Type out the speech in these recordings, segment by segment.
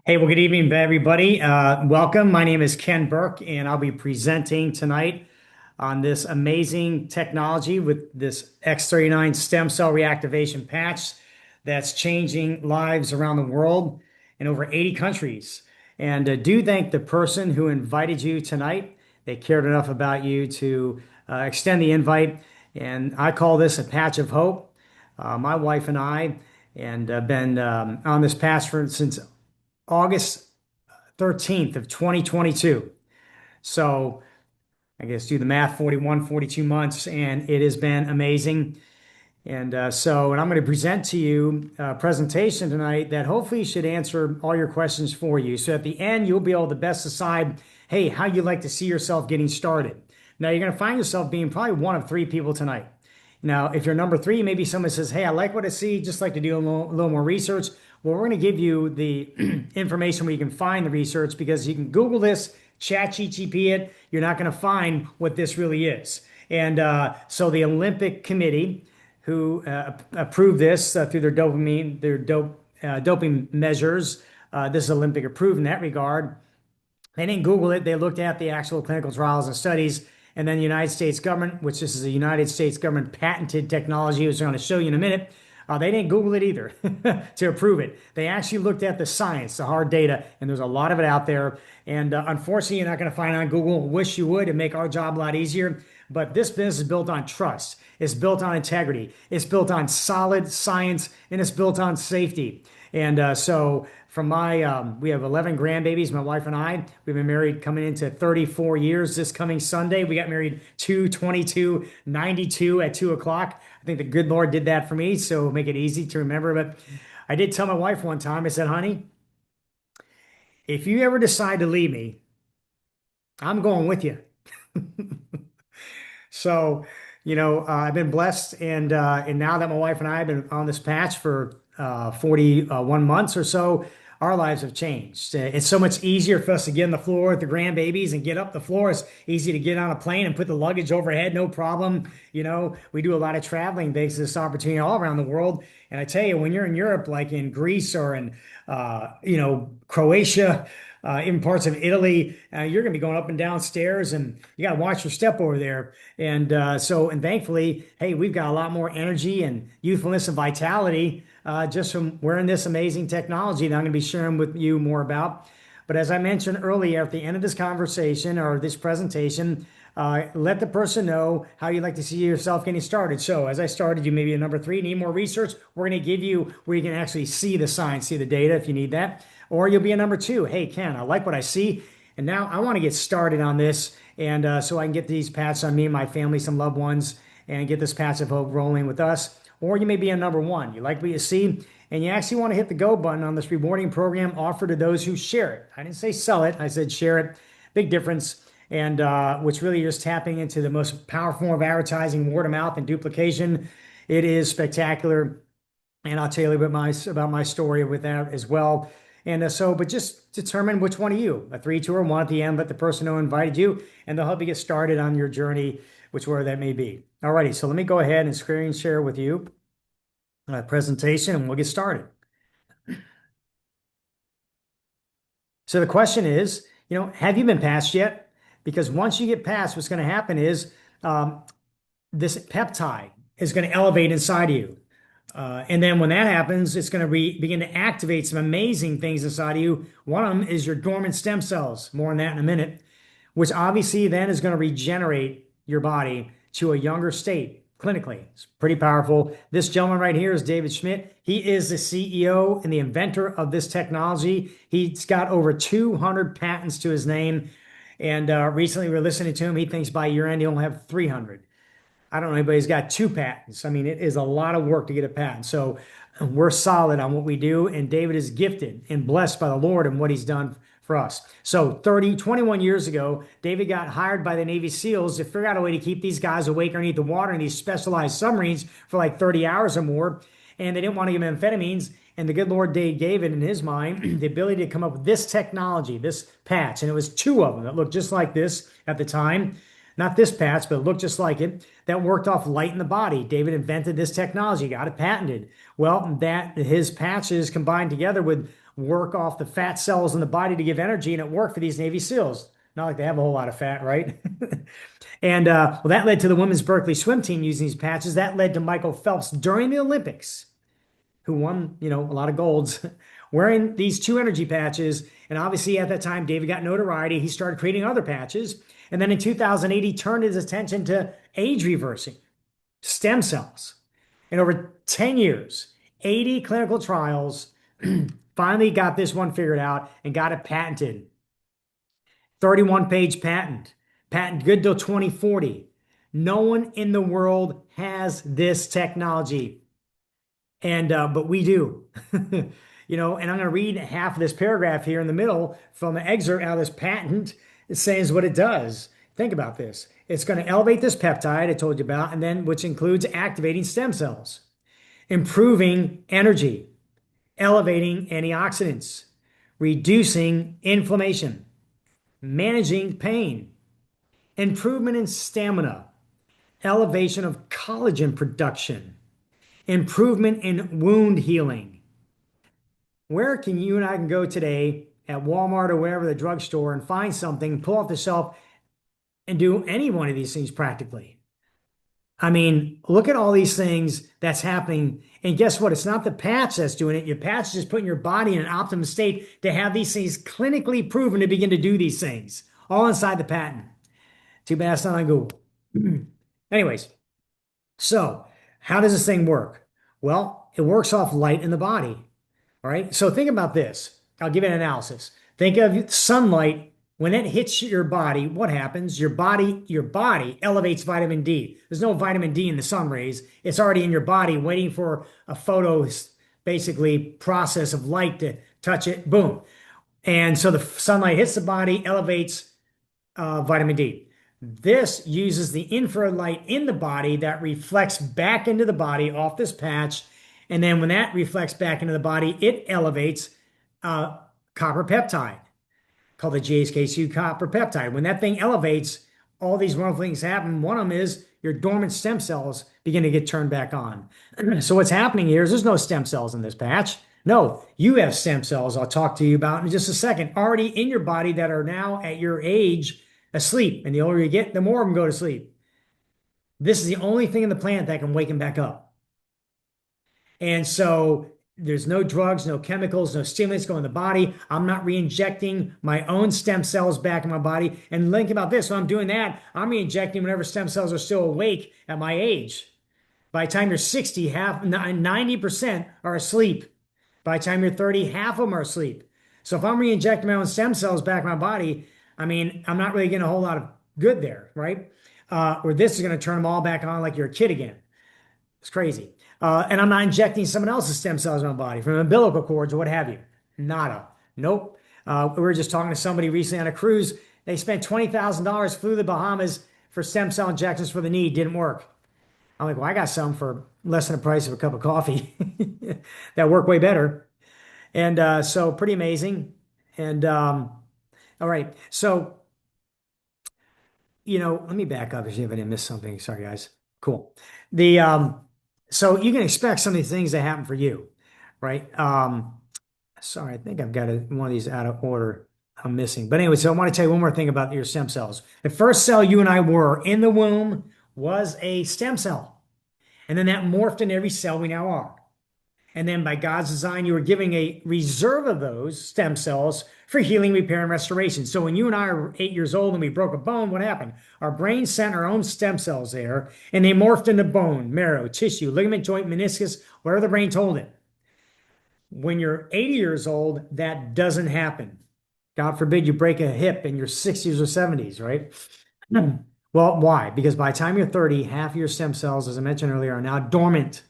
Hey, well, good evening, everybody. Welcome. My name is Ken Burke, and I'll be presenting tonight on this amazing technology with this X39 stem cell reactivation patch that's changing lives around the world in over 80 countries. And do thank the person who invited you tonight. They cared enough about you to extend the invite. And I call this a patch of hope. My wife and I, and been on this patch since August 13th of 2022. So I guess do the math, 41, 42 months, and it has been amazing. And I'm going to present to you a presentation tonight that hopefully should answer all your questions for you. So at the end, you'll be able to best decide, hey, how you like to see yourself getting started. Now, you're going to find yourself being probably one of three people tonight. Now, if you're number three, maybe someone says, hey, I like what I see, just like to do a little more research. Well, we're going to give you the information where you can find the research because you can Google this, chat GTP it. You're not going to find what this really is. And so the Olympic Committee, who approved this through doping measures, this is Olympic approved in that regard. They didn't Google it. They looked at the actual clinical trials and studies. And then the United States government, which this is a United States government patented technology, which I'm going to show you in a minute, they didn't Google it either to approve it. They actually looked at the science, the hard data, and there's a lot of it out there. And unfortunately, you're not going to find it on Google. Wish you would. It'd make our job a lot easier. But this business is built on trust. It's built on integrity. It's built on solid science, and it's built on safety. And so from we have 11 grandbabies, my wife and I. We've been married coming into 34 years this coming Sunday. We got married 2/22/92 at 2 o'clock. I think the good Lord did that for me, so make it easy to remember. But I did tell my wife one time, I said, honey, if you ever decide to leave me, I'm going with you. So, I've been blessed, and now that my wife and I have been on this patch for 41 months or so, our lives have changed. It's so much easier for us to get on the floor with the grandbabies and get up the floor. It's easy to get on a plane and put the luggage overhead, no problem. We do a lot of traveling thanks to this opportunity all around the world. And I tell you, when you're in Europe, like in Greece or in, Croatia, in parts of Italy, you're going to be going up and down stairs, and you got to watch your step over there. And thankfully, hey, we've got a lot more energy and youthfulness and vitality just from wearing this amazing technology that I'm going to be sharing with you more about. But as I mentioned earlier, at the end of this conversation or this presentation, let the person know how you'd like to see yourself getting started. So as I started, you may be a number three, need more research. We're going to give you where you can actually see the science, see the data if you need that. Or you'll be a number two. Hey, Ken, I like what I see. And now I want to get started on this. And so I can get these patches on me and my family, some loved ones, and get this patch of hope rolling with us. Or you may be a number one. You like what you see, and you actually want to hit the go button on this rewarding program offered to those who share it. I didn't say sell it. I said share it. Big difference. And which really is tapping into the most powerful form of advertising, word of mouth and duplication. It is spectacular. And I'll tell you a little bit about my story with that as well. But just determine which one of you, a three, two, or one at the end, let the person know who invited you, and they'll help you get started on your journey, whichever that may be. Alrighty, so let me go ahead and screen share with you a presentation, and we'll get started. So the question is, have you been passed yet? Because once you get passed, what's going to happen is this peptide is going to elevate inside of you. And then when that happens, it's going to begin to activate some amazing things inside of you. One of them is your dormant stem cells. More on that in a minute, which obviously then is going to regenerate your body to a younger state clinically. It's pretty powerful. This gentleman right here is David Schmidt. He is the CEO and the inventor of this technology. He's got over 200 patents to his name. And recently we were listening to him. He thinks by year end he'll have 300. I don't know, but he's got two patents. I mean, it is a lot of work to get a patent. So we're solid on what we do. And David is gifted and blessed by the Lord and what he's done for us. So 21 years ago, David got hired by the Navy SEALs to figure out a way to keep these guys awake underneath the water in these specialized submarines for like 30 hours or more. And they didn't want to give him amphetamines. And the good Lord Dave gave it in his mind the ability to come up with this technology, this patch. And it was two of them that looked just like this at the time. Not this patch, but it looked just like it, that worked off light in the body. David invented this technology, got it patented. Well, that his patches combined together with work off the fat cells in the body to give energy, and it worked for these Navy SEALs. Not like they have a whole lot of fat, right? And well, that led to the women's Berkeley swim team using these patches. That led to Michael Phelps during the Olympics, who won, a lot of golds, wearing these two energy patches. And obviously, at that time, David got notoriety. He started creating other patches. And then in 2008, he turned his attention to age reversing, stem cells. And over 10 years, 80 clinical trials, finally got this one figured out and got it patented. 31-page patent good till 2040. No one in the world has this technology. And but we do. And I'm going to read half of this paragraph here in the middle from an excerpt out of this patent. It says what it does. Think about this. It's going to elevate this peptide I told you about, and then which includes activating stem cells, improving energy, elevating antioxidants, reducing inflammation, managing pain, improvement in stamina, elevation of collagen production, improvement in wound healing. Where can you and I can go today at Walmart or wherever, the drugstore, and find something, pull off the shelf, and do any one of these things practically? I mean, look at all these things that's happening. And guess what? It's not the patch that's doing it. Your patch is just putting your body in an optimum state to have these things clinically proven to begin to do these things, all inside the patent. Too bad it's not on Google. Anyways, so how does this thing work? Well, it works off light in the body. All right. So think about this. I'll give you an analysis. Think of sunlight. When it hits your body, what happens? Your body elevates vitamin D. There's no vitamin D in the sun rays. It's already in your body waiting for a basically process of light to touch it. Boom. And so the sunlight hits the body, elevates vitamin D. This uses the infrared light in the body that reflects back into the body off this patch. And then when that reflects back into the body, it elevates copper peptide, called the GHK2 copper peptide. When that thing elevates, all these wonderful things happen. One of them is your dormant stem cells begin to get turned back on. So what's happening here is there's no stem cells in this patch. No, you have stem cells I'll talk to you about in just a second, already in your body that are now at your age asleep. And the older you get, the more of them go to sleep. This is the only thing on the planet that can wake them back up. And so there's no drugs, no chemicals, no stimulants go in the body. I'm not re-injecting my own stem cells back in my body. And think about this. When I'm doing that, I'm re-injecting whenever stem cells are still awake at my age. By the time you're 60, 90% are asleep. By the time you're 30, half of them are asleep. So if I'm re-injecting my own stem cells back in my body, I mean, I'm not really getting a whole lot of good there, right? Or this is going to turn them all back on like you're a kid again. It's crazy. And I'm not injecting someone else's stem cells in my body from umbilical cords or what have you. Nada. Nope. We were just talking to somebody recently on a cruise. They spent $20,000, flew to the Bahamas for stem cell injections for the knee. Didn't work. I'm like, well, I got some for less than the price of a cup of coffee that work way better. And so pretty amazing. And all right. So, let me back up if I didn't miss something. Sorry, guys. Cool. So you can expect some of these things to happen for you, right? Sorry, I think I've got one of these out of order. I'm missing. But anyway, so I want to tell you one more thing about your stem cells. The first cell you and I were in the womb was a stem cell. And then that morphed into every cell we now are. And then by God's design, you were giving a reserve of those stem cells for healing, repair, and restoration. So when you and I were 8 years old and we broke a bone, what happened? Our brain sent our own stem cells there, and they morphed into bone, marrow, tissue, ligament, joint, meniscus, whatever the brain told it. When you're 80 years old, that doesn't happen. God forbid you break a hip in your 60s or 70s, right? Well, why? Because by the time you're 30, half your stem cells, as I mentioned earlier, are now dormant.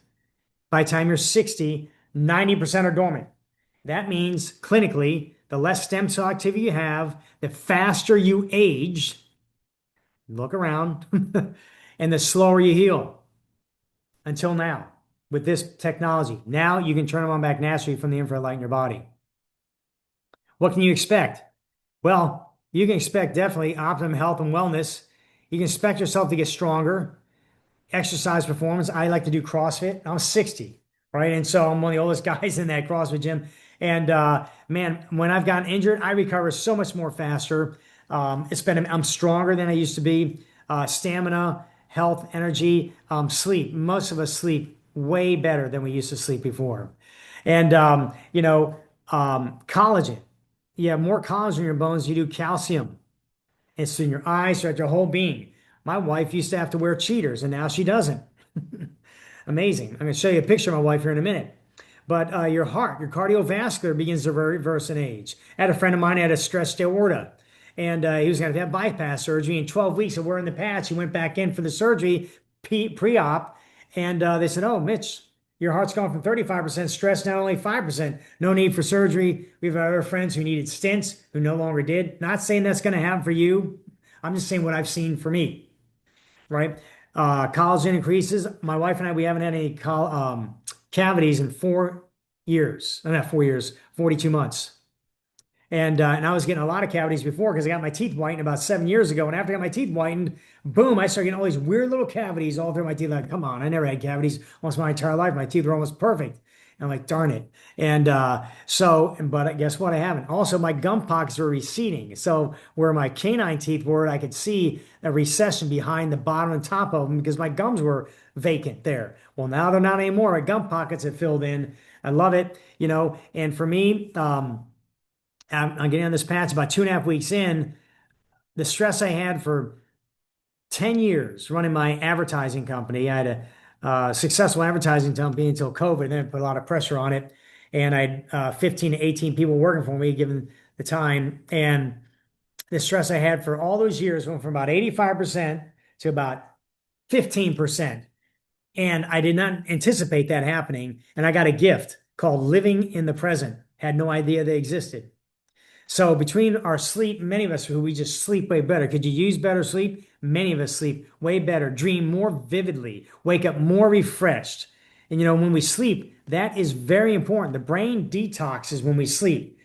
By the time you're 60, 90% are dormant. That means clinically, the less stem cell activity you have, the faster you age, look around, and the slower you heal. Until now, with this technology. Now you can turn them on back naturally from the infrared light in your body. What can you expect? Well, you can expect definitely optimum health and wellness. You can expect yourself to get stronger. Exercise performance. I like to do CrossFit. I'm 60. right? And so I'm one of the oldest guys in that CrossFit gym. And man, when I've gotten injured, I recover so much more faster. I'm stronger than I used to be. Stamina, health, energy, sleep. Most of us sleep way better than we used to sleep before. And collagen. You have more collagen in your bones. You do calcium. It's in your eyes, throughout your whole being. My wife used to have to wear cheaters, and now she doesn't. Amazing. I'm going to show you a picture of my wife here in a minute. But your heart, your cardiovascular begins to reverse in age. I had a friend of mine who had a stress aorta, and he was going to have bypass surgery. In 12 weeks of wearing the patch, he went back in for the surgery pre-op, and they said, "Oh, Mitch, your heart's gone from 35% stress, now only 5%. No need for surgery." We've had other friends who needed stents who no longer did. Not saying that's going to happen for you. I'm just saying what I've seen for me, right? Collagen increases. My wife and I, we haven't had any cavities in 4 years. Not 4 years, 42 months. And I was getting a lot of cavities before because I got my teeth whitened about 7 years ago. And after I got my teeth whitened, boom, I started getting all these weird little cavities all through my teeth. Like, come on, I never had cavities almost my entire life. My teeth were almost perfect. And I'm like, darn it. But guess what? I haven't. Also, my gum pockets were receding. So where my canine teeth were, I could see a recession behind the bottom and top of them because my gums were vacant there. Well, now they're not anymore. My gum pockets have filled in. I love it, And for me, I'm getting on this patch about 2.5 weeks in. The stress I had for 10 years running my advertising company. I had a successful advertising company until COVID, and then put a lot of pressure on it. And I had 15 to 18 people working for me given the time. And the stress I had for all those years went from about 85% to about 15%. And I did not anticipate that happening. And I got a gift called living in the present. Had no idea they existed. So between our sleep, many of us who we just sleep way better. Could you use better sleep? Many of us sleep way better, dream more vividly, wake up more refreshed. And when we sleep, that is very important. The brain detoxes when we sleep.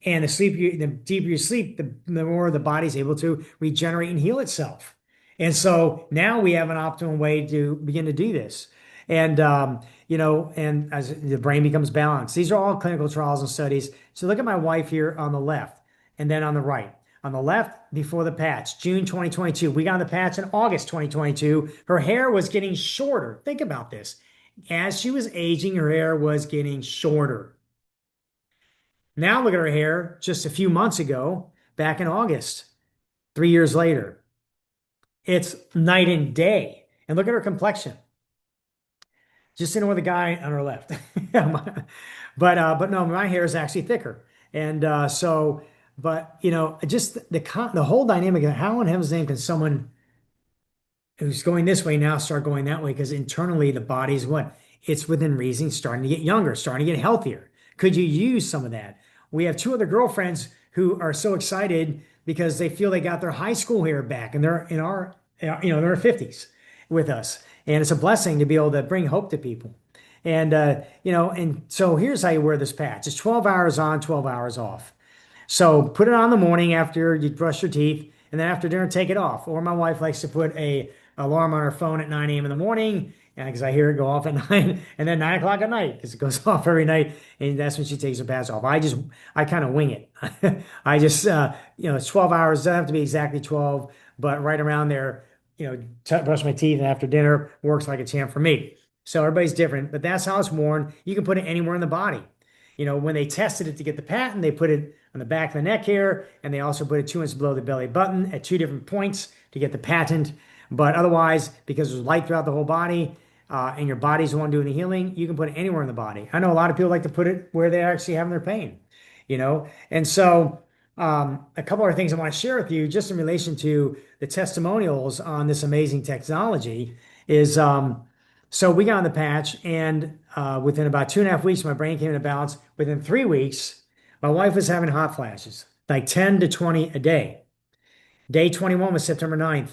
And the deeper you sleep, the more the body's able to regenerate and heal itself. And so now we have an optimal way to begin to do this. And as the brain becomes balanced, these are all clinical trials and studies. So look at my wife here on the left and then on the right. On the left, before the patch, June 2022. We got on the patch in August 2022. Her hair was getting shorter. Think about this. As she was aging, her hair was getting shorter. Now look at her hair just a few months ago, back in August, 3 years later. It's night and day. And look at her complexion. Just in with the guy on her left. But no, my hair is actually thicker. Just the whole dynamic of how in heaven's name can someone who's going this way now start going that way? Because internally the body's what? It's within reason, starting to get younger, starting to get healthier. Could you use some of that? We have two other girlfriends who are so excited because they feel they got their high school hair back, and they're they're 50s with us. And it's a blessing to be able to bring hope to people. And so here's how you wear this patch. It's 12 hours on, 12 hours off. So put it on the morning after you brush your teeth, and then after dinner, take it off. Or my wife likes to put a alarm on her phone at 9 a.m. in the morning, because I hear it go off at 9, and then 9 o'clock at night, because it goes off every night, and that's when she takes her patch off. I kind of wing it. It's 12 hours. It doesn't have to be exactly 12, but right around there, brush my teeth and after dinner works like a champ for me. So everybody's different, but that's how it's worn. You can put it anywhere in the body. When they tested it to get the patent, they put it on the back of the neck here, and they also put it 2 inches below the belly button at 2 different points to get the patent. But otherwise, because there's light throughout the whole body, and your body's the one doing the healing, you can put it anywhere in the body. I know a lot of people like to put it where they're actually having their pain, And so a couple other things I want to share with you just in relation to the testimonials on this amazing technology is so we got on the patch, and within about 2.5 weeks, my brain came into balance. Within 3 weeks, my wife was having hot flashes, like 10 to 20 a day. Day 21 was September 9th.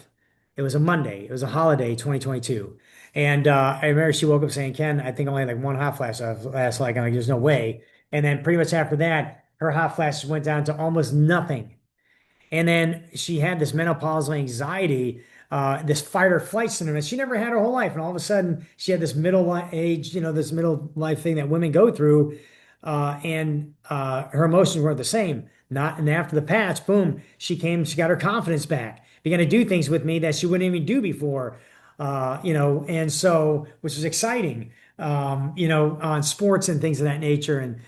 It was a Monday. It was a holiday, 2022. And I remember she woke up saying, "Ken, I think I only had like one hot flash last night." I'm like, "There's no way." And then pretty much after that, her hot flashes went down to almost nothing. And then she had this menopausal anxiety, this fight or flight syndrome that she never had her whole life. And all of a sudden, she had this age, this middle life thing that women go through, and her emotions weren't the same. Not, and after the patch, boom, she got her confidence back, began to do things with me that she wouldn't even do before, and so, which was exciting, on sports and things of that nature, and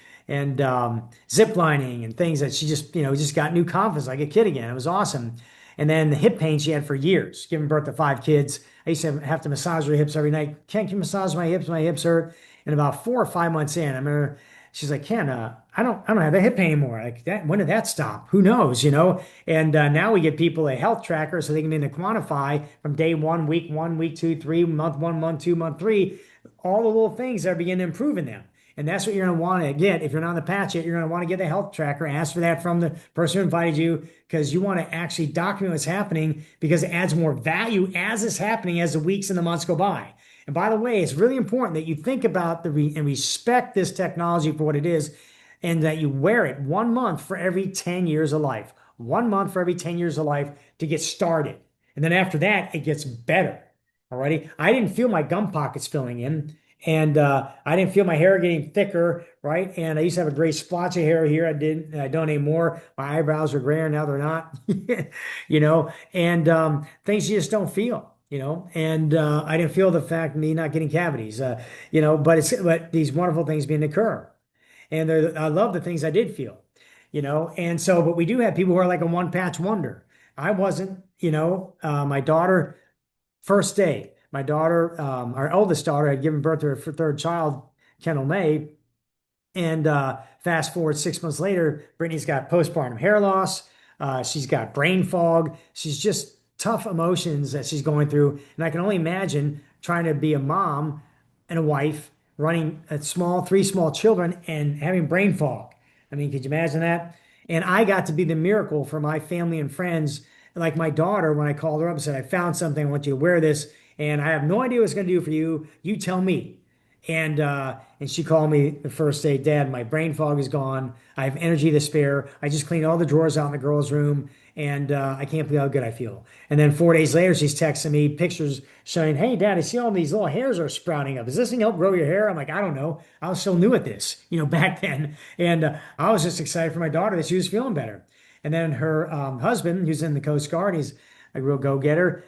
zip lining and things that she just got new confidence like a kid again. It was awesome. And then the hip pain she had for years, giving birth to 5 kids. I used to have to massage her hips every night. Ken, can you massage my hips? My hips hurt. And about 4 or 5 months in, I remember she's like, Ken, I don't have that hip pain anymore. Like that, when did that stop? Who knows? And now we get people a health tracker so they can begin to quantify from day one, week 1, week 2, 3, month 1, month 2, month 3, all the little things that are beginning to improve in them. And that's what you're going to want to get. If you're not on the patch yet, you're going to want to get the health tracker. Ask for that from the person who invited you because you want to actually document what's happening because it adds more value as it's happening as the weeks and the months go by. And by the way, it's really important that you think about and respect this technology for what it is and that you wear it 1 month for every 10 years of life. 1 month for every 10 years of life to get started. And then after that, it gets better. Alrighty. I didn't feel my gum pockets filling in. And I didn't feel my hair getting thicker, right? And I used to have a gray splotch of hair here. I don't anymore. My eyebrows are grayer now; they're not, And things you just don't feel. And I didn't feel the fact of me not getting cavities, But these wonderful things being occur, and I love the things I did feel. And so, but we do have people who are like a one patch wonder. I wasn't. My daughter, first day. My daughter, our eldest daughter, had given birth to her third child, Kendall May. And fast forward 6 months later, Brittany's got postpartum hair loss. She's got brain fog. She's just tough emotions that she's going through. And I can only imagine trying to be a mom and a wife, running three small children and having brain fog. I mean, could you imagine that? And I got to be the miracle for my family and friends. Like my daughter, when I called her up and said, I found something, I want you to wear this. And I have no idea what it's going to do for you. You tell me. And she called me the first day, Dad, my brain fog is gone. I have energy to spare. I just cleaned all the drawers out in the girls' room, and I can't believe how good I feel. And then 4 days later, she's texting me pictures showing, Hey, Dad, I see all these little hairs are sprouting up. Is this thing help grow your hair? I'm like, I don't know. I was so new at this, back then. And I was just excited for my daughter that she was feeling better. And then her husband, who's in the Coast Guard, he's a real go-getter.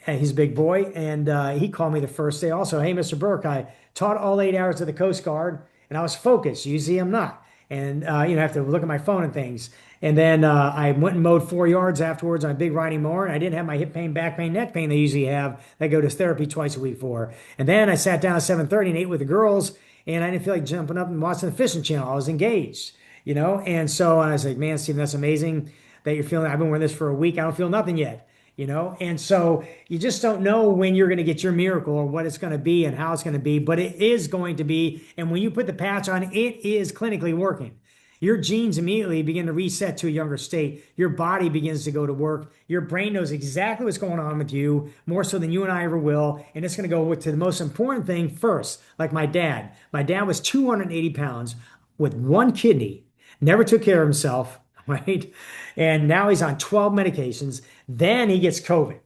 He's a big boy, and he called me the first day also. Hey, Mr. Burke, I taught all 8 hours of the Coast Guard, and I was focused. Usually I'm not. And, I have to look at my phone and things. And then I went and mowed 4 yards afterwards on a big riding mower, and I didn't have my hip pain, back pain, neck pain they usually have. They go to therapy twice a week for. And then I sat down at 7:30 and ate with the girls, and I didn't feel like jumping up and watching the fishing channel. I was engaged. And so I was like, man, Steve, that's amazing that you're feeling. I've been wearing this for a week. I don't feel nothing yet. And so you just don't know when you're going to get your miracle or what it's going to be and how it's going to be, but it is going to be. And when you put the patch on, it is clinically working. Your genes immediately begin to reset to a younger state. Your body begins to go to work. Your brain knows exactly what's going on with you, more so than you and I ever will. And it's going to go to the most important thing first, like my dad. My dad was 280 pounds with one kidney, never took care of himself. Right? And now he's on 12 medications. Then he gets COVID.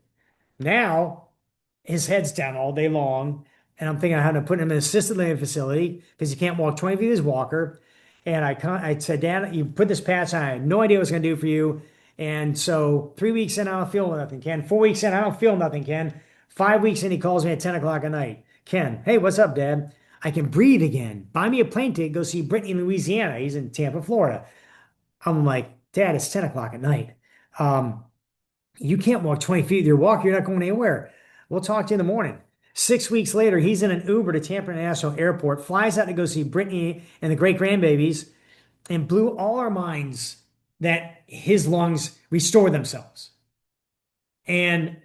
Now his head's down all day long. And I'm thinking I had to put him in an assisted living facility because he can't walk 20 feet with his walker. And I said, Dad, you put this patch on. I had no idea what it's going to do for you. And so 3 weeks in, I don't feel nothing, Ken. 4 weeks in, I don't feel nothing, Ken. 5 weeks in, he calls me at 10 o'clock at night. Ken, hey, what's up, Dad? I can breathe again. Buy me a plane ticket, go see Brittany in Louisiana. He's in Tampa, Florida. I'm like, Dad, it's 10 o'clock at night. You can't walk 20 feet with your walker. You're not going anywhere. We'll talk to you in the morning. 6 weeks later, he's in an Uber to Tampa International Airport, flies out to go see Brittany and the great grandbabies, and blew all our minds that his lungs restored themselves. And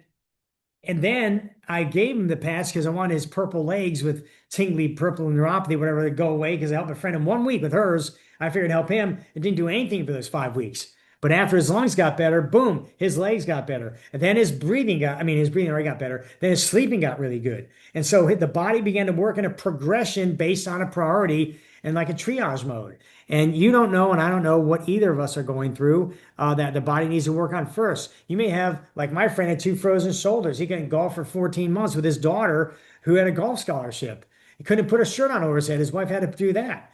then I gave him the patch because I wanted his purple legs with tingly purple neuropathy, whatever, to go away because I helped a friend in 1 week with hers. I figured help him. It didn't do anything for those 5 weeks. But after his lungs got better, boom, his legs got better. And then his breathing already got better. Then his sleeping got really good. And so the body began to work in a progression based on a priority. and like a triage mode. And you don't know, and I don't know what either of us are going through that the body needs to work on first. You may have, like my friend had two frozen shoulders. He couldn't golf for 14 months with his daughter who had a golf scholarship. He couldn't put a shirt on over his head. His wife had to do that.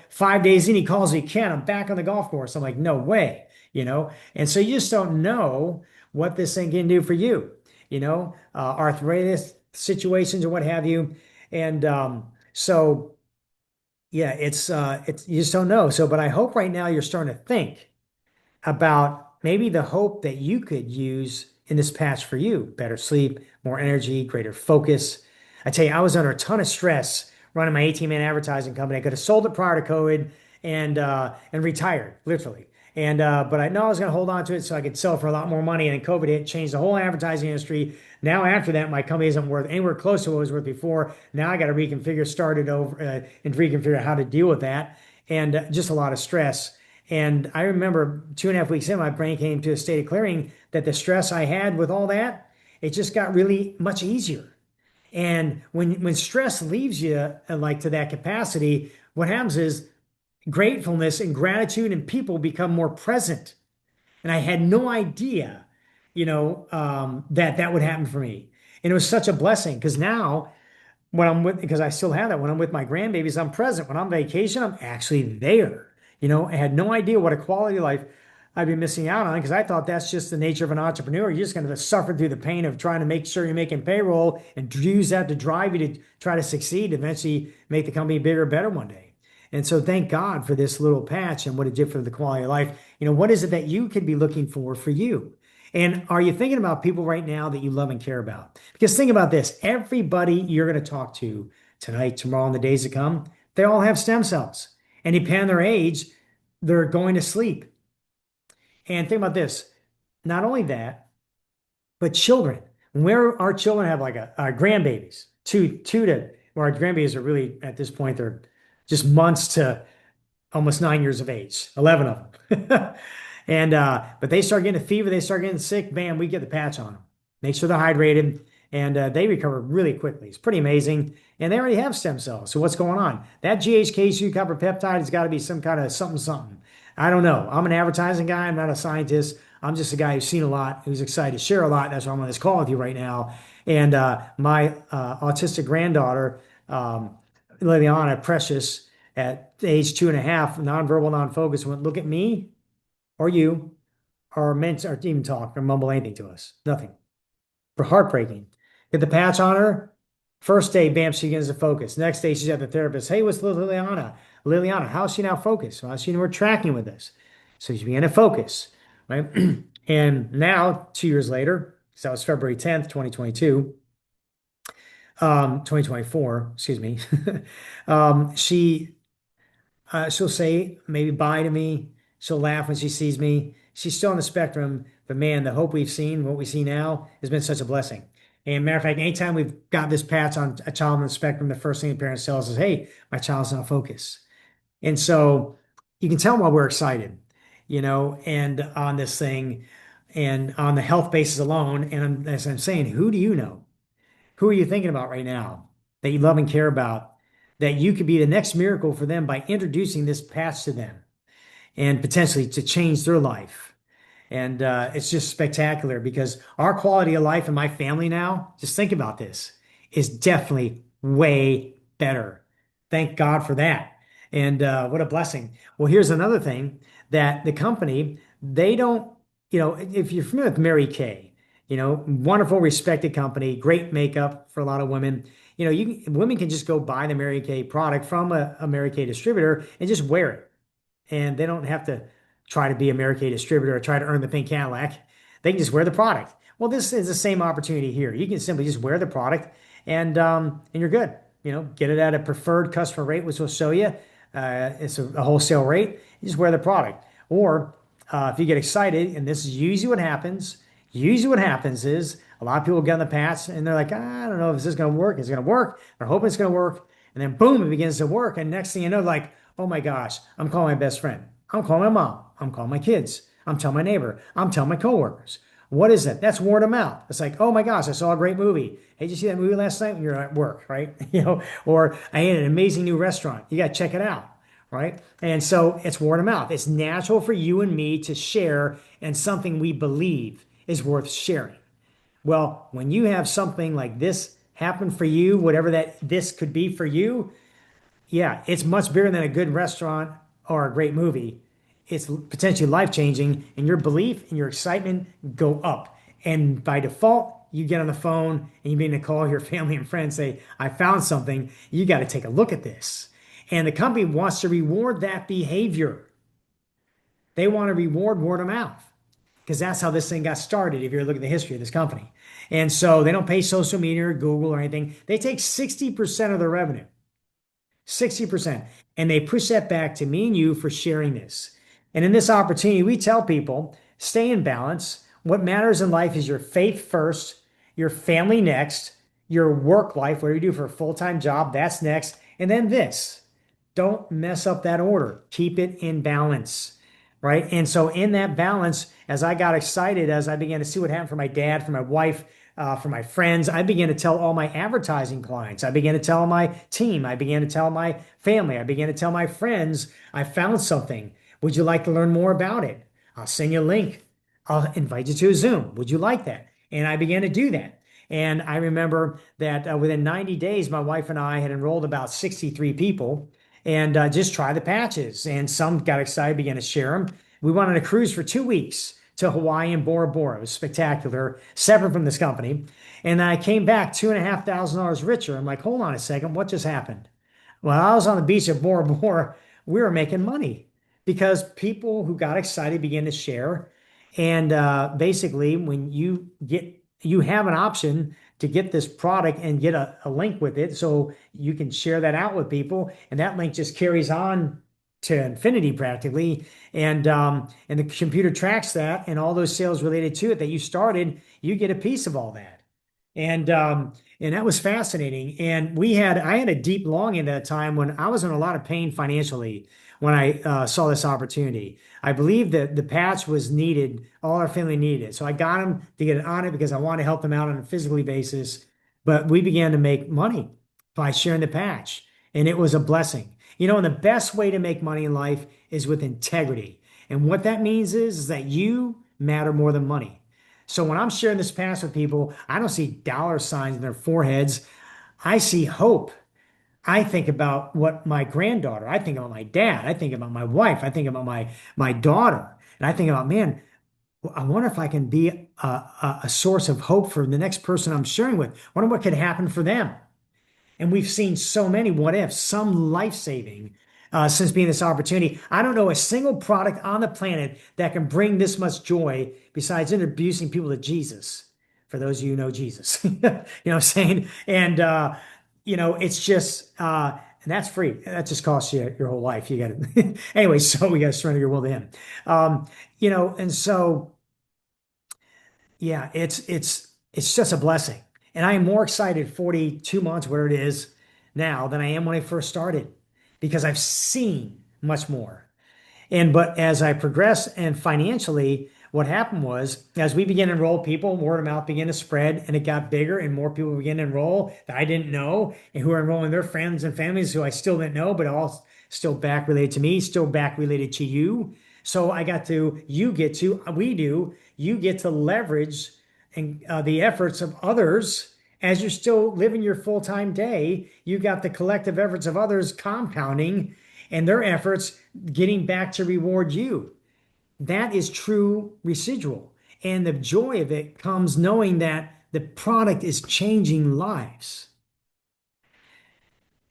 5 days in, he calls me, Ken, I'm back on the golf course. I'm like, no way, And so you just don't know what this thing can do for you, arthritis situations or what have you. And so, yeah, it's you just don't know. So, but I hope right now you're starting to think about maybe the hope that you could use in this patch for you. Better sleep, more energy, greater focus. I tell you, I was under a ton of stress running my 18-man advertising company. I could have sold it prior to COVID and retired, literally. But I know I was going to hold on to it so I could sell for a lot more money. And then COVID hit, changed the whole advertising industry. Now, after that, my company isn't worth anywhere close to what it was worth before. Now I got to reconfigure, start it over, and reconfigure how to deal with that. And just a lot of stress. And I remember 2.5 weeks in, my brain came to a state of clearing that the stress I had with all that, it just got really much easier. And when stress leaves you like to that capacity, what happens is gratefulness and gratitude and people become more present. And I had no idea, that that would happen for me. And it was such a blessing because now because I still have that, when I'm with my grandbabies, I'm present. When I'm on vacation, I'm actually there. I had no idea what a quality of life I'd be missing out on because I thought that's just the nature of an entrepreneur. You're just going to suffer through the pain of trying to make sure you're making payroll and use that to drive you to try to succeed, eventually make the company bigger, better one day. And so thank God for this little patch and what it did for the quality of life. What is it that you could be looking for you? And are you thinking about people right now that you love and care about? Because think about this, everybody you're going to talk to tonight, tomorrow, and the days to come, they all have stem cells. And depending on their age, they're going to sleep. And think about this, not only that, but children. Where our children have like our grandbabies, our grandbabies are really, at this point, they're just months to almost 9 years of age, 11 of them. But they start getting a fever, they start getting sick, bam, we get the patch on them. Make sure they're hydrated, and they recover really quickly. It's pretty amazing. And they already have stem cells. So what's going on? That GHK2 copper peptide has got to be some kind of something, something. I don't know. I'm an advertising guy. I'm not a scientist. I'm just a guy who's seen a lot, who's excited to share a lot. That's why I'm on this call with you right now. And my autistic granddaughter, Liliana Precious, at age 2.5, nonverbal, non-focused, went, look at me or you or meant or even talk or mumble anything to us. Nothing. For heartbreaking. Get the patch on her. First day, bam, she begins to focus. Next day, she's at the therapist. Hey, what's Liliana? Liliana, how's she now focused? Well, she we're tracking with this. So she began to focus, right? And now, 2 years later, so that was February 10th, 2022, 2024, excuse me. She'll say maybe bye to me. She'll laugh when she sees me. She's still on the spectrum, but man, the hope we've seen, what we see now, has been such a blessing. And matter of fact, anytime we've got this patch on a child on the spectrum, the first thing the parents tell us is, hey, my child's not focused. And so you can tell why we're excited, and on this thing and on the health basis alone. And as I'm saying, who do you know? Who are you thinking about right now that you love and care about, that you could be the next miracle for them by introducing this patch to them and potentially to change their life? And it's just spectacular because our quality of life in my family now, just think about this, is definitely way better. Thank God for that. And what a blessing. Well, here's another thing that the company, they don't, if you're familiar with Mary Kay, wonderful, respected company, great makeup for a lot of women. Women can just go buy the Mary Kay product from a Mary Kay distributor and just wear it. And they don't have to try to be a Mary Kay distributor or try to earn the pink Cadillac. They can just wear the product. Well, this is the same opportunity here. You can simply just wear the product and you're good. Get it at a preferred customer rate, which will show you. It's a wholesale rate. You just wear the product. Or if you get excited, and this is usually what happens. Usually what happens is a lot of people get on the patch and they're like, I don't know if this is going to work. It's going to work. They're hoping it's going to work. And then boom, it begins to work. And next thing you know, like, oh my gosh, I'm calling my best friend. I'm calling my mom. I'm calling my kids. I'm telling my neighbor. I'm telling my coworkers. What is it? That's word of mouth. It's like, oh my gosh, I saw a great movie. Hey, did you see that movie last night when you're at work, right? Or I ate at an amazing new restaurant. You got to check it out, right? And so it's word of mouth. It's natural for you and me to share, and something we believe is worth sharing. Well, when you have something like this happen for you, whatever that this could be for you, yeah, it's much bigger than a good restaurant or a great movie. It's potentially life changing, and your belief and your excitement go up. And by default, you get on the phone and you begin to call your family and friends, say, I found something. You got to take a look at this. And the company wants to reward that behavior. They want to reward word of mouth because that's how this thing got started. If you're looking at the history of this company. And so they don't pay social media or Google or anything. They take 60% of their revenue. 60%. And they push that back to me and you for sharing this. And in this opportunity, we tell people stay in balance. What matters in life is your faith first, your family next, your work life, what do you do for a full-time job? That's next. And then this. Don't mess up that order. Keep it in balance, right? And so in that balance, as I got excited, as I began to see what happened for my dad, for my wife, for my friends, I began to tell all my advertising clients. I began to tell my team. I began to tell my family. I began to tell my friends, I found something. Would you like to learn more about it? I'll send you a link. I'll invite you to a Zoom. Would you like that? And I began to do that. And I remember that within 90 days, my wife and I had enrolled about 63 people and just try the patches. And some got excited, began to share them. We went on a cruise for 2 weeks to Hawaii and Bora Bora. It was spectacular, separate from this company. And I came back $2,500 richer. I'm like, hold on a second, what just happened? Well, I was on the beach of Bora Bora. We were making money because people who got excited began to share. And basically, when you have an option to get this product and get a link with it, so you can share that out with people, and that link just carries on to infinity practically. And the computer tracks that, and all those sales related to it that you started, you get a piece of all that. And that was fascinating. And I had a deep longing at that time when I was in a lot of pain financially when I saw this opportunity. I believed that the patch was needed. All our family needed it. So I got them to get it on it because I wanted to help them out on a physically basis. But we began to make money by sharing the patch. And it was a blessing. And the best way to make money in life is with integrity. And what that means is that you matter more than money. So when I'm sharing this patch with people, I don't see dollar signs in their foreheads. I see hope. I think about what my granddaughter, I think about my dad, I think about my wife, I think about my daughter, and I think about, man, I wonder if I can be a source of hope for the next person I'm sharing with. I wonder what could happen for them. And we've seen so many what ifs, some life saving since being this opportunity. I don't know a single product on the planet that can bring this much joy besides introducing people to Jesus. For those of you who know Jesus, you know what I'm saying? And, it's just, and that's free. That just costs you your whole life. You got to, anyway, so we got to surrender your will to Him. And so, yeah, it's just a blessing. And I am more excited 42 months, where it is now, than I am when I first started because I've seen much more. But as I progressed and financially, what happened was as we began to enroll people, word of mouth began to spread and it got bigger and more people began to enroll that I didn't know and who are enrolling their friends and families who I still didn't know, but all still back related to me, still back related to you. So you get to leverage and the efforts of others as you're still living your full-time day. You got the collective efforts of others compounding and their efforts getting back to reward you. That is true residual. And the joy of it comes knowing that the product is changing lives.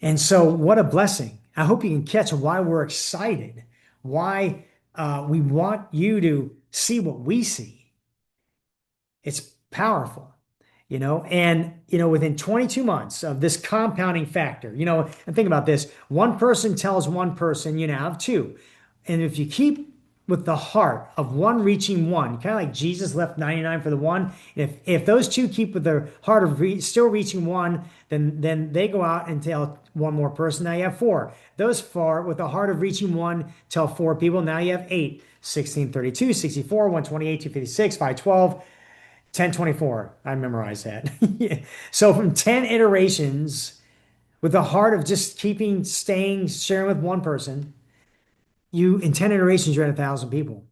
And so what a blessing. I hope you can catch why we're excited, why we want you to see what we see. It's powerful. Within 22 months of this compounding factor, and think about this, one person tells one person, you now have two. And if you keep with the heart of one reaching one, kind of like Jesus left 99 for the one, if those two keep with their heart of still reaching one, then they go out and tell one more person, now you have four. Those four with the heart of reaching one tell four people, now you have eight. 16, 32, 64, 128, 256, 512. 1024. I memorized that. Yeah. So from 10 iterations with the heart of just keeping, staying, sharing with one person, you in 10 iterations, you're at 1,000 people.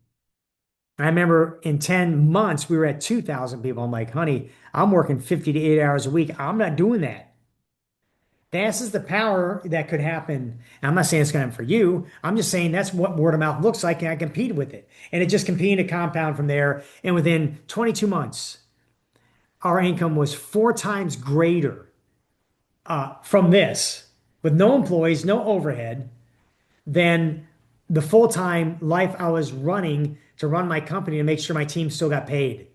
I remember in 10 months, we were at 2,000 people. I'm like, honey, I'm working 50 to 80 hours a week. I'm not doing that. This is the power that could happen. And I'm not saying it's going to happen for you. I'm just saying that's what word of mouth looks like, and I compete with it. And it just continued to compound from there. And within 22 months, our income was 4 times greater from this, with no employees, no overhead, than the full-time life I was running to run my company to make sure my team still got paid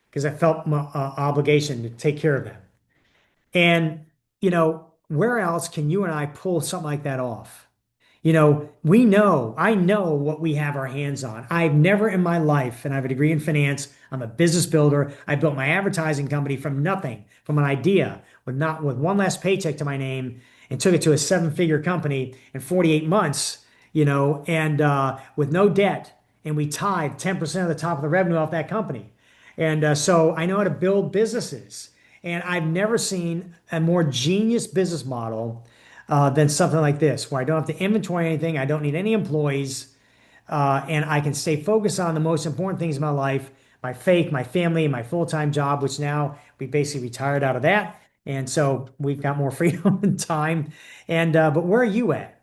because I felt my obligation to take care of them. And, where else can you and I pull something like that off? I know what we have our hands on. I've never in my life, and I have a degree in finance, I'm a business builder. I built my advertising company from nothing, from an idea, with one last paycheck to my name, and took it to a 7-figure company in 48 months, and with no debt. And we tied 10% of the top of the revenue off that company. And so I know how to build businesses. And I've never seen a more genius business model than something like this, where I don't have to inventory anything, I don't need any employees, and I can stay focused on the most important things in my life, my faith, my family, and my full-time job, which now we basically retired out of that. And so we've got more freedom and time. And but where are you at?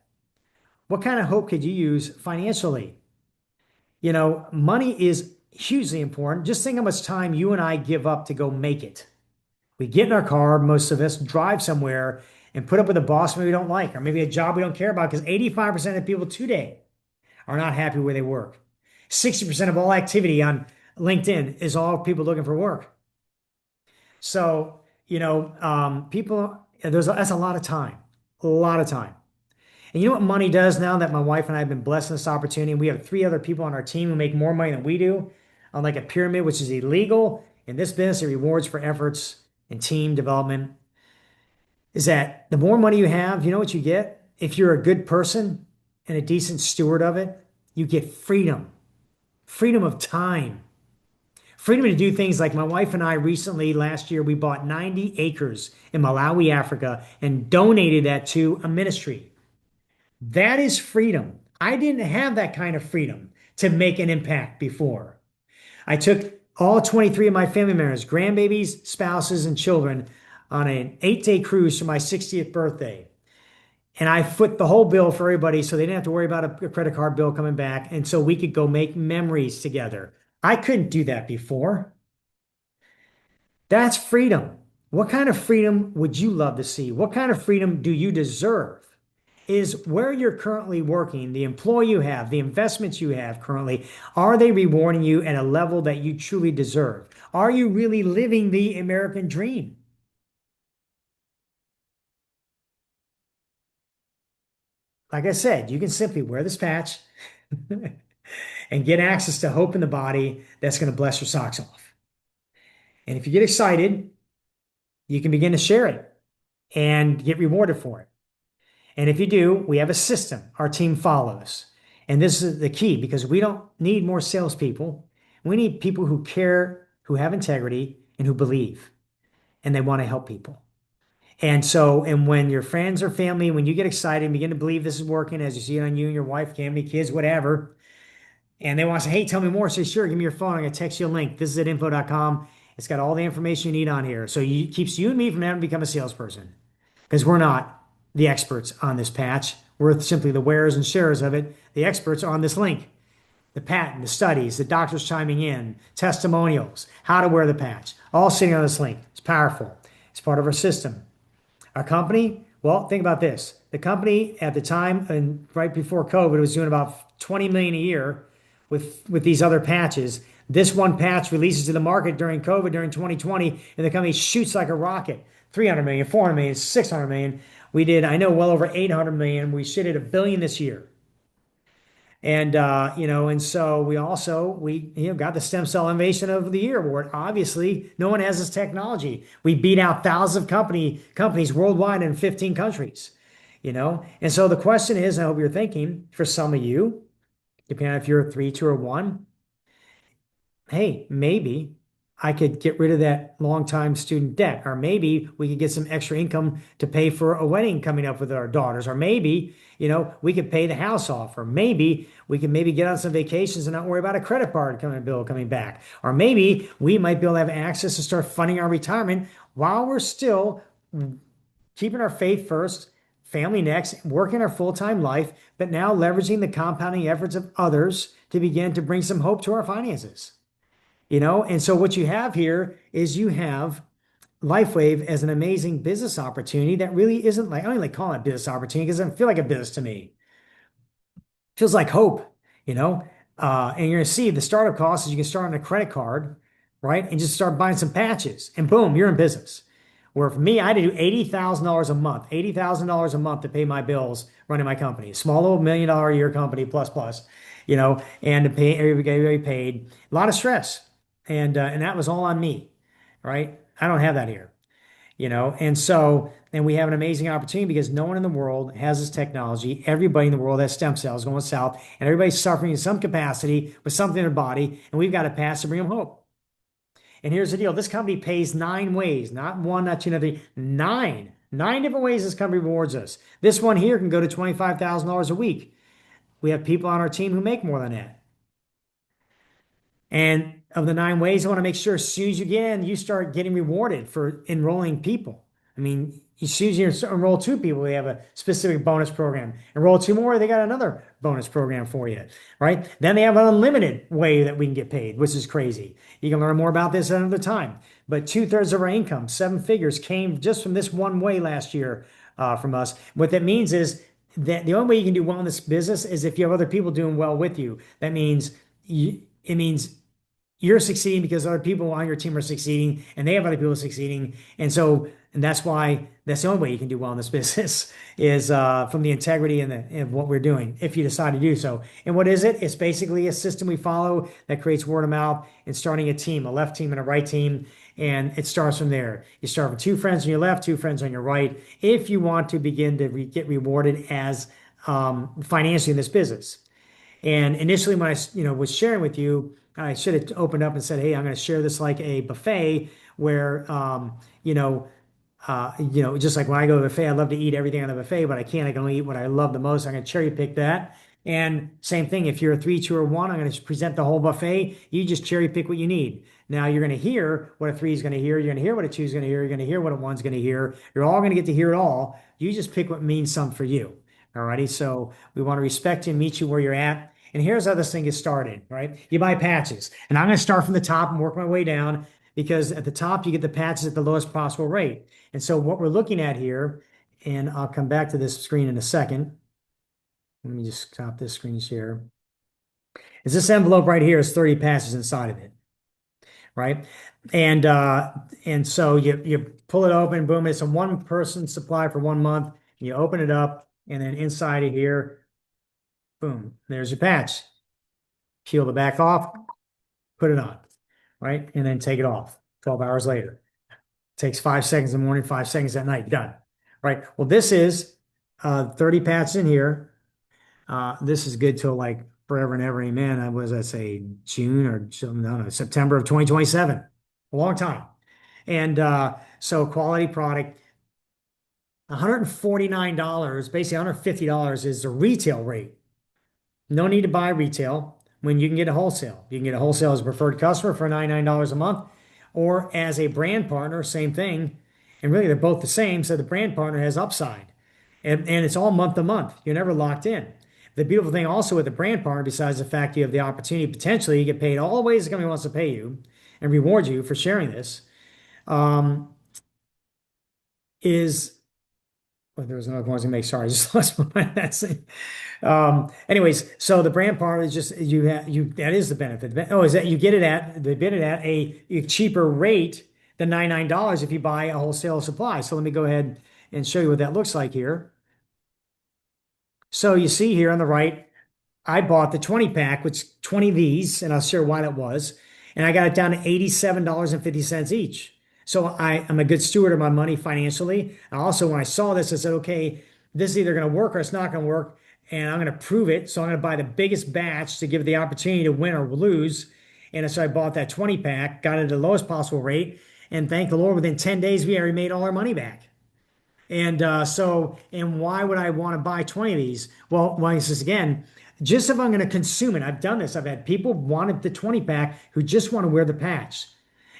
What kind of hope could you use financially? Money is hugely important. Just think how much time you and I give up to go make it. We get in our car, most of us drive somewhere and put up with a boss maybe we don't like, or maybe a job we don't care about, because 85% of people today are not happy where they work. 60% of all activity on LinkedIn is all people looking for work. So, people, that's a lot of time, a lot of time. And you know what money does now that my wife and I have been blessed with this opportunity? We have 3 other people on our team who make more money than we do on like a pyramid, which is illegal. In this business, it rewards for efforts and team development. Is that the more money you have, you know what you get? If you're a good person and a decent steward of it, you get freedom, freedom of time, freedom to do things like my wife and I recently, last year, we bought 90 acres in Malawi, Africa, and donated that to a ministry. That is freedom. I didn't have that kind of freedom to make an impact before. I took all 23 of my family members, grandbabies, spouses, and children on an 8-day cruise for my 60th birthday. And I foot the whole bill for everybody so they didn't have to worry about a credit card bill coming back. And so we could go make memories together. I couldn't do that before. That's freedom. What kind of freedom would you love to see? What kind of freedom do you deserve? Is where you're currently working, the employee you have, the investments you have currently, are they rewarding you at a level that you truly deserve? Are you really living the American dream? Like I said, you can simply wear this patch and get access to hope in the body that's going to bless your socks off. And if you get excited, you can begin to share it and get rewarded for it. And if you do, we have a system our team follows. And this is the key because we don't need more salespeople. We need people who care, who have integrity, and who believe, and they want to help people. And so, and when your friends or family, when you get excited and begin to believe this is working, as you see it on you and your wife, family, kids, whatever, and they want to say, hey, tell me more. Say, sure, give me your phone. I'm going to text you a link. This is at info.com. It's got all the information you need on here. So it keeps you and me from having to become a salesperson because we're not the experts on this patch. We're simply the wearers and sharers of it. The experts are on this link. The patent, the studies, the doctors chiming in, testimonials, how to wear the patch, all sitting on this link. It's powerful. It's part of our system. Our company, well, think about this. The company at the time and right before COVID was doing about 20 million a year with these other patches. This one patch releases to the market during COVID, during 2020, and the company shoots like a rocket. 300 million, 400 million, 600 million. We did, I know, well over 800 million. We should hit $1 billion this year. And and so we got the Stem Cell Innovation of the Year award. Obviously, no one has this technology. We beat out thousands of companies worldwide in 15 countries. And so the question is, I hope you're thinking, for some of you, depending on if you're a 3, 2, or 1, hey, maybe I could get rid of that long-time student debt. Or maybe we could get some extra income to pay for a wedding coming up with our daughters. Or maybe, we could pay the house off. Or maybe we could maybe get on some vacations and not worry about a credit card bill coming back. Or maybe we might be able to have access to start funding our retirement while we're still keeping our faith first, family next, working our full-time life, but now leveraging the compounding efforts of others to begin to bring some hope to our finances. And so what you have here is you have LifeWave as an amazing business opportunity that really isn't like, I don't even like calling it business opportunity because it doesn't feel like a business to me. It feels like hope, you know? And you're going to see the startup cost is you can start on a credit card, right? And just start buying some patches and boom, you're in business. Where for me, I had to do $80,000 a month, $80,000 a month to pay my bills running my company. Small little $1 million a year company, plus, plus, and to pay everybody paid. A lot of stress. And that was all on me, right? I don't have that here, and we have an amazing opportunity because no one in the world has this technology. Everybody in the world has stem cells going south, and everybody's suffering in some capacity with something in their body, and we've got a pass to bring them hope. And here's the deal. This company pays 9 ways, not one, not two, not three, nine different ways this company rewards us. This one here can go to $25,000 a week. We have people on our team who make more than that. And of the 9 ways, I want to make sure as soon as you get in, you start getting rewarded for enrolling people. I mean, as soon as you enroll 2 people, they have a specific bonus program. Enroll 2 more, they got another bonus program for you, right? Then they have an unlimited way that we can get paid, which is crazy. You can learn more about this at another time. But 2/3 of our income, 7 figures, came just from this one way last year from us. What that means is that the only way you can do well in this business is if you have other people doing well with you. That means it means you're succeeding because other people on your team are succeeding and they have other people succeeding. And that's why that's the only way you can do well in this business is from the integrity and what we're doing, if you decide to do so. And what is it? It's basically a system we follow that creates word of mouth and starting a team, a left team and a right team. And it starts from there. You start with 2 friends on your left, 2 friends on your right, if you want to begin to get rewarded as financially in this business. And initially, when I was sharing with you, I should have opened up and said, "Hey, I'm going to share this like a buffet, where just like when I go to a buffet, I love to eat everything on the buffet, but I can't. I can only eat what I love the most. I'm going to cherry pick that." And same thing, if you're a 3, 2, or 1, I'm going to present the whole buffet. You just cherry pick what you need. Now you're going to hear what a 3 is going to hear. You're going to hear what a 2 is going to hear. You're going to hear what a 1's going to hear. You're all going to get to hear it all. You just pick what means something for you. Alrighty. So we want to respect you and meet you where you're at. And here's how this thing gets started, right? You buy patches. And I'm going to start from the top and work my way down because at the top, you get the patches at the lowest possible rate. And so what we're looking at here, and I'll come back to this screen in a second. Let me just stop this screen share. Is this envelope right here is 30 patches inside of it, right? And so you pull it open, boom, it's a 1-person supply for 1 month. You open it up, and then inside of here, boom, there's your patch. Peel the back off, put it on, right? And then take it off 12 hours later. Takes 5 seconds in the morning, 5 seconds at night, done. Right? Well, this is 30 patches in here. This is good till like forever and ever, amen. What does that say? June or no, September of 2027. A long time. And so quality product. $149, basically $150 is the retail rate. No need to buy retail when you can get a wholesale. You can get a wholesale as a preferred customer for $99 a month, or as a brand partner, same thing. And really, they're both the same. So the brand partner has upside. And it's all month to month. You're never locked in. The beautiful thing also with the brand partner, besides the fact you have the opportunity potentially, you get paid all the ways the company wants to pay you and reward you for sharing this, there was another one I was gonna make. Sorry, I just lost my that's it. Anyways, so the brand partner is just that is the benefit. Oh, is that you get it at a cheaper rate than $99 if you buy a wholesale supply. So let me go ahead and show you what that looks like here. So you see here on the right, I bought the 20-pack, which 20 of these, and I'll share why that was, and I got it down to $87.50 each. So I'm a good steward of my money financially. And also, when I saw this, I said, okay, this is either going to work or it's not going to work, and I'm going to prove it. So I'm going to buy the biggest batch to give it the opportunity to win or lose. And so I bought that 20 pack, got it at the lowest possible rate. And thank the Lord, within 10 days, we already made all our money back. And why would I want to buy 20 of these? Well, like this again, just if I'm going to consume it, I've done this. I've had people wanted the 20 pack who just want to wear the patch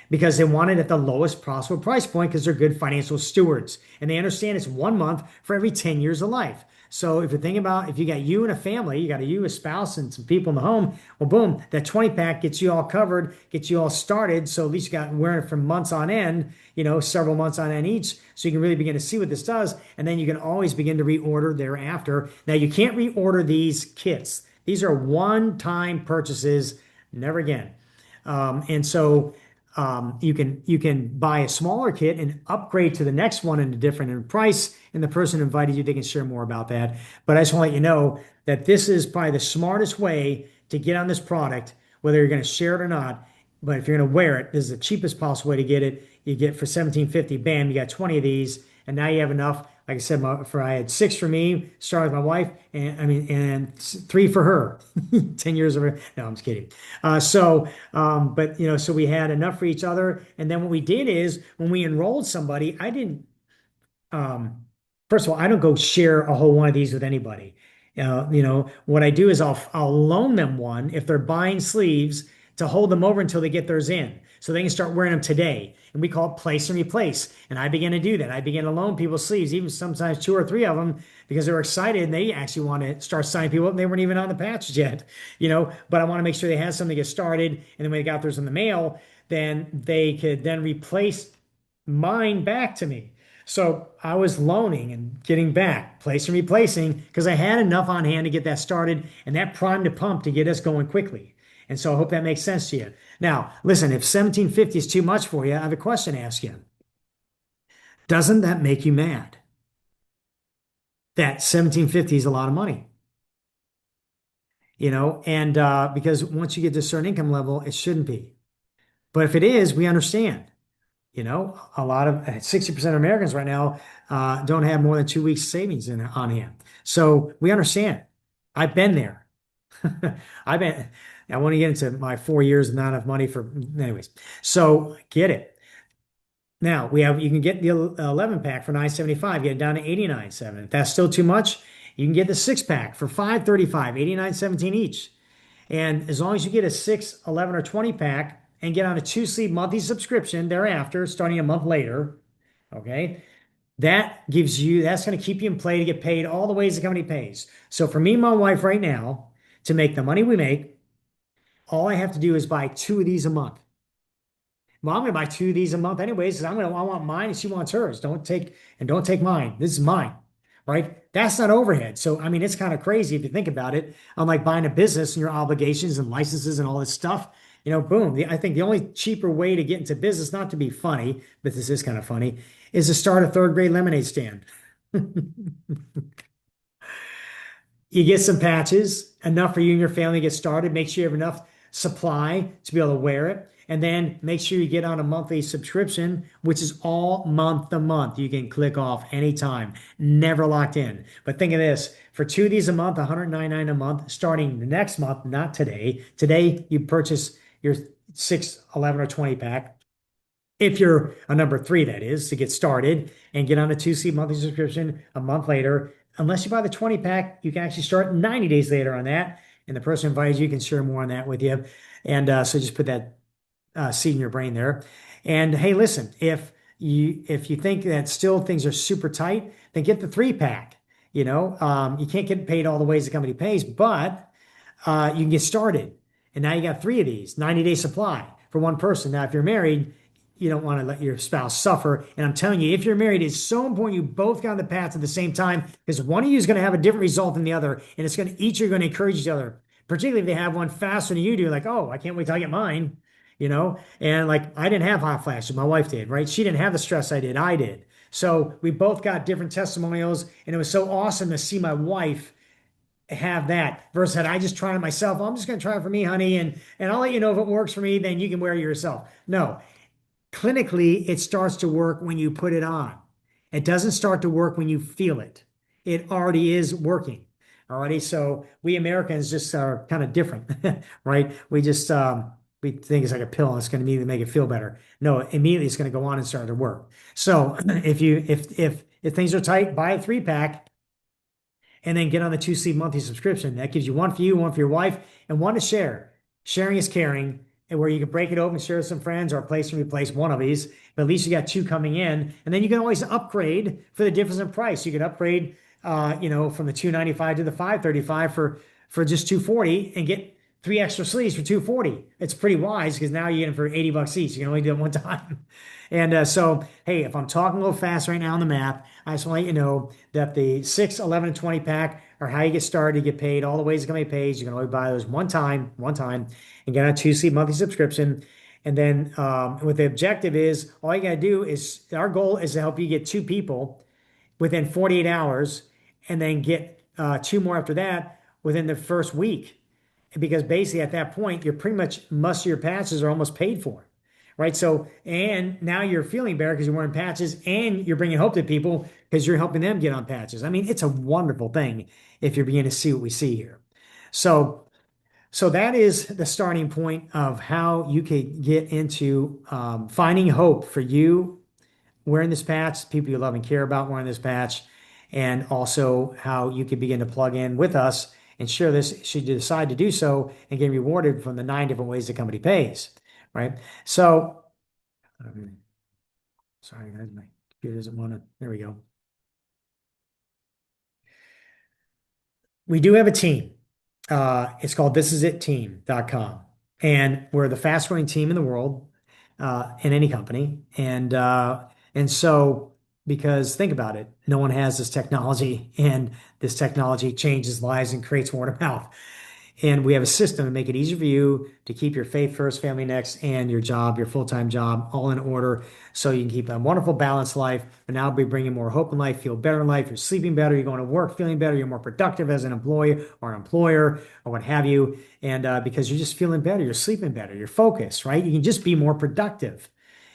because they want it at the lowest possible price point because they're good financial stewards and they understand it's 1 month for every 10 years of life. So if you're thinking about if you got you and a family, you got a spouse, and some people in the home, well, boom, that 20 pack gets you all covered, gets you all started. So at least you got wearing it for months on end, several months on end each. So you can really begin to see what this does. And then you can always begin to reorder thereafter. Now you can't reorder these kits. These are one-time purchases, never again. You can buy a smaller kit and upgrade to the next one in a different in price. And the person invited you, they can share more about that. But I just want to let you know that this is probably the smartest way to get on this product, whether you're going to share it or not. But if you're going to wear it, this is the cheapest possible way to get it. You get for 17.50, bam, you got 20 of these, and now you have enough. Like I said, I had 6 for me, started with my wife, and 3 for her. 10 years of her. No, I'm just kidding. So we had enough for each other. And then what we did is when we enrolled somebody, I didn't. Um, First of all, I don't go share a whole one of these with anybody. What I do is I'll loan them one if they're buying sleeves to hold them over until they get theirs in, so they can start wearing them today. And we call it place and replace. And I began to do that. I began to loan people sleeves, even sometimes 2 or 3 of them, because they were excited and they actually want to start signing people up. And they weren't even on the patches yet, But I want to make sure they had something to get started. And then when they got theirs in the mail, then they could then replace mine back to me. So I was loaning and getting back, placing, replacing, because I had enough on hand to get that started and that primed the pump to get us going quickly. And so I hope that makes sense to you. Now, listen, if 1750 is too much for you, I have a question to ask you. Doesn't that make you mad? That 1750 is a lot of money, and because once you get to a certain income level, it shouldn't be. But if it is, we understand. A lot of 60% of Americans right now don't have more than 2 weeks savings on hand. So we understand. I've been there. I've been, I want to get into my 4 years of not enough money anyways. So get it. Now you can get the 11 pack for $9.75, get it down to $89.7. If that's still too much, you can get the 6 pack for $5.35, $89.17 each. And as long as you get a 6, 11, or 20 pack and get on a 2 sleeve monthly subscription thereafter, starting a month later, okay, that's going to keep you in play to get paid all the ways the company pays. So for me and my wife right now, to make the money we make, all I have to do is buy 2 of these a month. Well, I'm going to buy 2 of these a month anyways, because I want mine and she wants hers. Don't take mine. This is mine, right? That's not overhead. So, I mean, it's kind of crazy if you think about it. Unlike buying a business and your obligations and licenses and all this stuff, boom. I think the only cheaper way to get into business, not to be funny, but this is kind of funny, is to start a 3rd grade lemonade stand. You get some patches, enough for you and your family to get started. Make sure you have enough supply to be able to wear it. And then make sure you get on a monthly subscription, which is all month to month. You can click off anytime, never locked in. But think of this, for 2 of these a month, $199 a month, starting the next month, not today. Today, you purchase your 6, 11, or 20 pack. If you're a number 3, that is, to get started and get on a 2 sleeve monthly subscription a month later. Unless you buy the 20 pack, you can actually start 90 days later on that. And the person invited you can share more on that with you. And so just put that seed in your brain there. And hey, listen, if you think that still things are super tight, then get the 3 pack. You can't get paid all the ways the company pays, but you can get started. And now you got 3 of these, 90-day supply for one person. Now, if you're married, you don't want to let your spouse suffer. And I'm telling you, if you're married, it's so important you both got on the path at the same time, because one of you is going to have a different result than the other. And it's going to, each are going to encourage each other, particularly if they have one faster than you do. Like, oh, I can't wait till I get mine, And like, I didn't have hot flashes. My wife did, right? She didn't have the stress I did. So we both got different testimonials. And it was so awesome to see my wife have that versus had I just tried it myself. Well, I'm just going to try it for me, honey. And I'll let you know if it works for me, then you can wear it yourself. No. Clinically, it starts to work when you put it on. It doesn't start to work when you feel it. It already is working. Alrighty. So we Americans just are kind of different, right? We we think it's like a pill and it's going to immediately make it feel better. No, immediately it's going to go on and start to work. So if things are tight, buy a 3-pack and then get on the 2C monthly subscription. That gives you one for you, one for your wife, and one to share. Sharing is caring, and where you can break it open, share with some friends, or place and replace one of these. But at least you got two coming in, and then you can always upgrade for the difference in price. You can upgrade, from the 295 to the 535 for just 240, and get 3 extra sleeves for 240. It's pretty wise because now you get them for $80 each. You can only do it one time. And so, hey, if I'm talking a little fast right now on the math, I just want to let you know that the 6, 11, and 20 pack are how you get started. You get paid all the ways it's going to be paid. You can only buy those one time, and get on a 2C monthly subscription. And then what the objective is, all you got to do is, our goal is to help you get 2 people within 48 hours, and then get 2 more after that within the first week. Because basically at that point, you're pretty much, most of your patches are almost paid for, right? So, and now you're feeling better because you're wearing patches, and you're bringing hope to people because you're helping them get on patches. I mean, it's a wonderful thing if you're beginning to see what we see here. So that is the starting point of how you could get into finding hope for you wearing this patch, people you love and care about wearing this patch, and also how you could begin to plug in with us and share this should you decide to do so, and get rewarded from the 9 different ways the company pays, right? So, sorry guys, my computer doesn't want to, there we go. We do have a team. It's called thisisitteam.com. And we're the fast growing team in the world, in any company. And so, because think about it, no one has this technology, and this technology changes lives and creates word of mouth. And we have a system to make it easier for you to keep your faith first, family next, and your job, your full-time job, all in order, so you can keep a wonderful, balanced life. But now be bringing more hope in life, feel better in life. You're sleeping better. You're going to work feeling better. You're more productive as an employee or an employer or what have you. And because you're just feeling better, you're sleeping better, you're focused, right? You can just be more productive,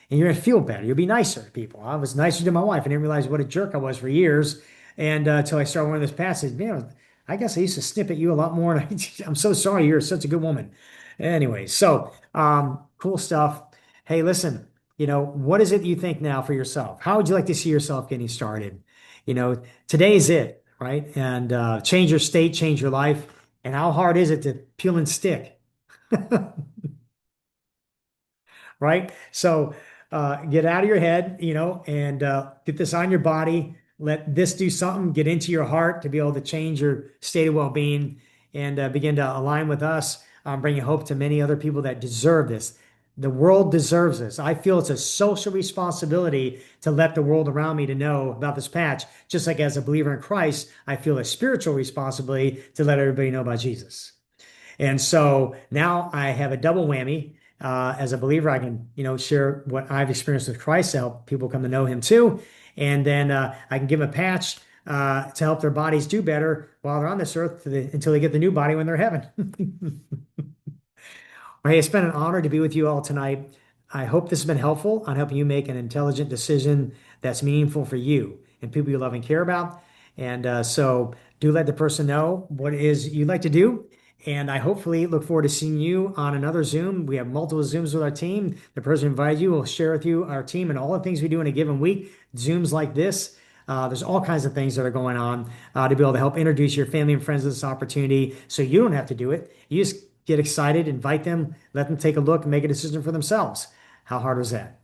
and you're going to feel better. You'll be nicer to people. I was nicer to my wife. I didn't realize what a jerk I was for years. And until I started wearing this passage, man, I guess I used to snip at you a lot more. And I'm so sorry. You're such a good woman. Anyway, so cool stuff. Hey, listen, what is it you think now for yourself? How would you like to see yourself getting started? Today's it, right? And change your state, change your life. And how hard is it to peel and stick? Right? So get out of your head, and get this on your body. Let this do something, get into your heart to be able to change your state of well-being, and begin to align with us, bringing hope to many other people that deserve this. The world deserves this. I feel it's a social responsibility to let the world around me to know about this patch. Just like as a believer in Christ, I feel a spiritual responsibility to let everybody know about Jesus. And so now I have a double whammy. As a believer, I can, share what I've experienced with Christ to help people come to know Him too. And then I can give them a patch to help their bodies do better while they're on this earth until they get the new body when they're in heaven. Hey, it's been an honor to be with you all tonight. I hope this has been helpful on helping you make an intelligent decision that's meaningful for you and people you love and care about. And so do let the person know what it is you'd like to do. And I hopefully look forward to seeing you on another Zoom. We have multiple Zooms with our team. The person who invited you will share with you our team and all the things we do in a given week. Zooms like this. There's all kinds of things that are going on to be able to help introduce your family and friends to this opportunity, so you don't have to do it. You just get excited, invite them, let them take a look and make a decision for themselves. How hard was that?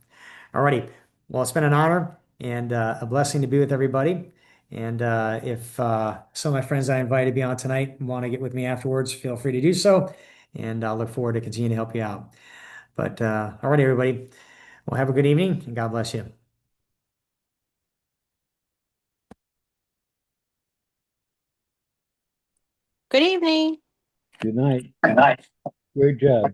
Alrighty. Well, it's been an honor and a blessing to be with everybody. And if some of my friends I invited to be on tonight want to get with me afterwards, feel free to do so. And I'll look forward to continuing to help you out. But all right, everybody. Well, have a good evening and God bless you. Good evening. Good night. Good night. Great job.